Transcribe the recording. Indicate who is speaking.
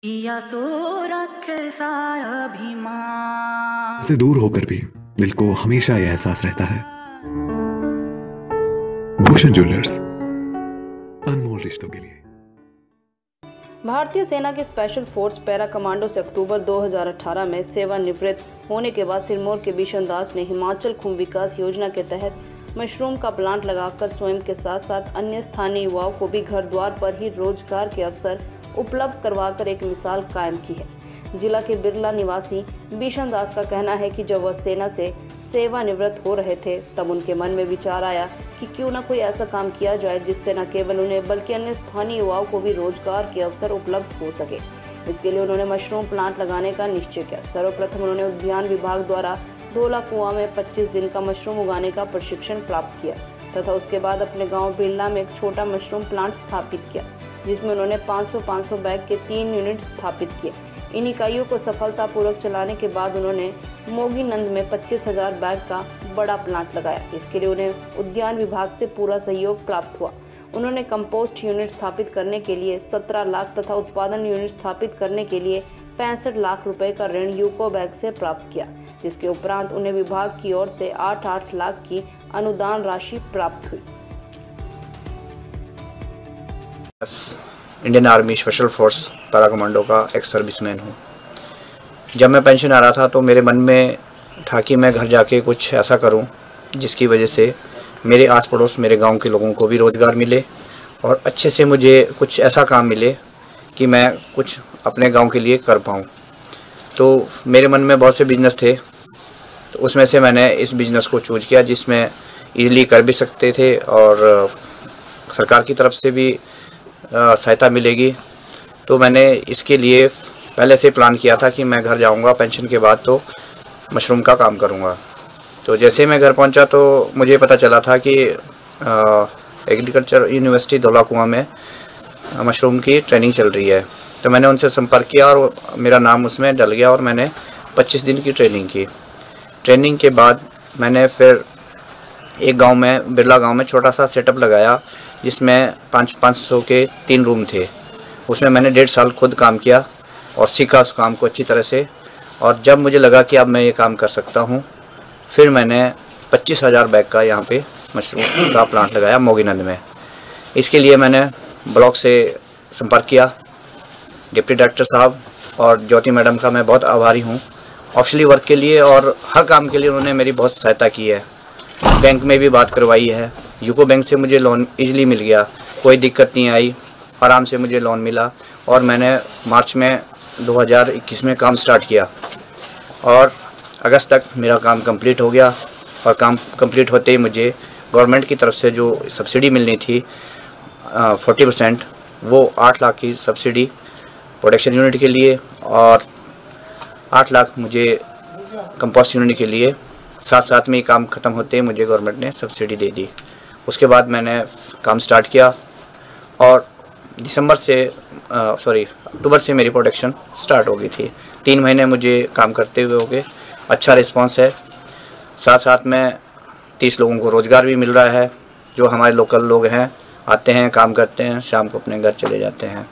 Speaker 1: या तो रखे अभिमान
Speaker 2: से दूर होकर भी दिल को हमेशा यह एहसास रहता है, भूषण ज्वेलर्स, अनमोल रिश्तों के लिए।
Speaker 3: भारतीय सेना के स्पेशल फोर्स पैरा कमांडो से अक्टूबर 2018 में सेवानिवृत्त होने के बाद सिरमौर के बिशन दास ने हिमाचल खुम्ब विकास योजना के तहत मशरूम का प्लांट लगाकर स्वयं के साथ साथ अन्य स्थानीय युवाओं को भी घर द्वार पर ही रोजगार के अवसर उपलब्ध करवाकर एक मिसाल कायम की है। जिला के बिरला निवासी बिशन दास का कहना है कि जब वह सेना से सेवानिवृत्त हो रहे थे तब उनके मन में विचार आया कि क्यों न कोई ऐसा काम किया जाए जिससे न केवल उन्हें बल्कि अन्य स्थानीय युवाओं को भी रोजगार के अवसर उपलब्ध हो सके। इसके लिए उन्होंने मशरूम प्लांट लगाने का निश्चय किया। सर्वप्रथम उन्होंने उद्यान विभाग द्वारा धोला कुआं में 25 दिन का मशरूम उगाने का प्रशिक्षण प्राप्त किया तथा उसके बाद अपने गाँव बिरला में एक छोटा मशरूम प्लांट स्थापित किया, जिसमें उन्होंने 500 बैग के 3 यूनिट स्थापित किए। इन इकाइयों को सफलतापूर्वक चलाने के बाद उन्होंने मोगीनंद में 25,000 बैग का बड़ा प्लांट लगाया। इसके लिए उन्हें उद्यान विभाग से पूरा सहयोग प्राप्त हुआ। उन्होंने कंपोस्ट यूनिट स्थापित करने के लिए 17 लाख तथा उत्पादन यूनिट स्थापित करने के लिए 65 लाख रुपए का ऋण यूको बैंक से प्राप्त किया, जिसके उपरांत उन्हें विभाग की ओर से 8 लाख की अनुदान राशि प्राप्त हुई।
Speaker 4: Indian army special force para commando का एक सर्विसमैन हूँ। जब मैं पेंशन आ रहा था तो मेरे मन में था कि मैं घर जाके कुछ ऐसा करूँ जिसकी वजह से मेरे आस पड़ोस मेरे गांव के लोगों को भी रोज़गार मिले और अच्छे से मुझे कुछ ऐसा काम मिले कि मैं कुछ अपने गांव के लिए कर पाऊँ। तो मेरे मन में बहुत से बिजनेस थे, तो उसमें से मैंने इस बिज़नेस को चूज किया जिसमें ईज़िली कर भी सकते थे और सरकार की तरफ से भी सहायता मिलेगी। तो मैंने इसके लिए पहले से प्लान किया था कि मैं घर जाऊंगा पेंशन के बाद तो मशरूम का काम करूंगा। तो जैसे मैं घर पहुंचा तो मुझे पता चला था कि एग्रीकल्चर यूनिवर्सिटी धोला कुआं में मशरूम की ट्रेनिंग चल रही है। तो मैंने उनसे संपर्क किया और मेरा नाम उसमें डल गया और मैंने 25 दिन की ट्रेनिंग की। ट्रेनिंग के बाद मैंने फिर एक गाँव में बिरला गाँव में छोटा सा सेटअप लगाया जिसमें 500 के 3 रूम थे। उसमें मैंने 1.5 साल खुद काम किया और सीखा उस काम को अच्छी तरह से। और जब मुझे लगा कि अब मैं ये काम कर सकता हूँ, फिर मैंने 25,000 बैग का यहाँ पे मशरूम का प्लांट लगाया मोगीनंद में। इसके लिए मैंने ब्लॉक से संपर्क किया। डिप्टी डायरेक्टर साहब और ज्योति मैडम का मैं बहुत आभारी हूँ ऑफिशियली वर्क के लिए, और हर काम के लिए उन्होंने मेरी बहुत सहायता की है। बैंक में भी बात करवाई है, यूको बैंक से मुझे लोन इजीली मिल गया, कोई दिक्कत नहीं आई, आराम से मुझे लोन मिला। और मैंने मार्च में 2021 में काम स्टार्ट किया और अगस्त तक मेरा काम कंप्लीट हो गया। और काम कंप्लीट होते ही मुझे गवर्नमेंट की तरफ से जो सब्सिडी मिलनी थी 40%, वो 8 लाख की सब्सिडी प्रोडक्शन यूनिट के लिए और 8 लाख मुझे कंपोस्ट यूनिट के लिए साथ में ही काम ख़त्म होते ही मुझे गवर्नमेंट ने सब्सिडी दे दी। उसके बाद मैंने काम स्टार्ट किया और अक्टूबर से मेरी प्रोडक्शन स्टार्ट हो गई थी। 3 महीने मुझे काम करते हुए हो गए। अच्छा रिस्पांस है। साथ में 30 लोगों को रोज़गार भी मिल रहा है, जो हमारे लोकल लोग हैं, आते हैं, काम करते हैं, शाम को अपने घर चले जाते हैं।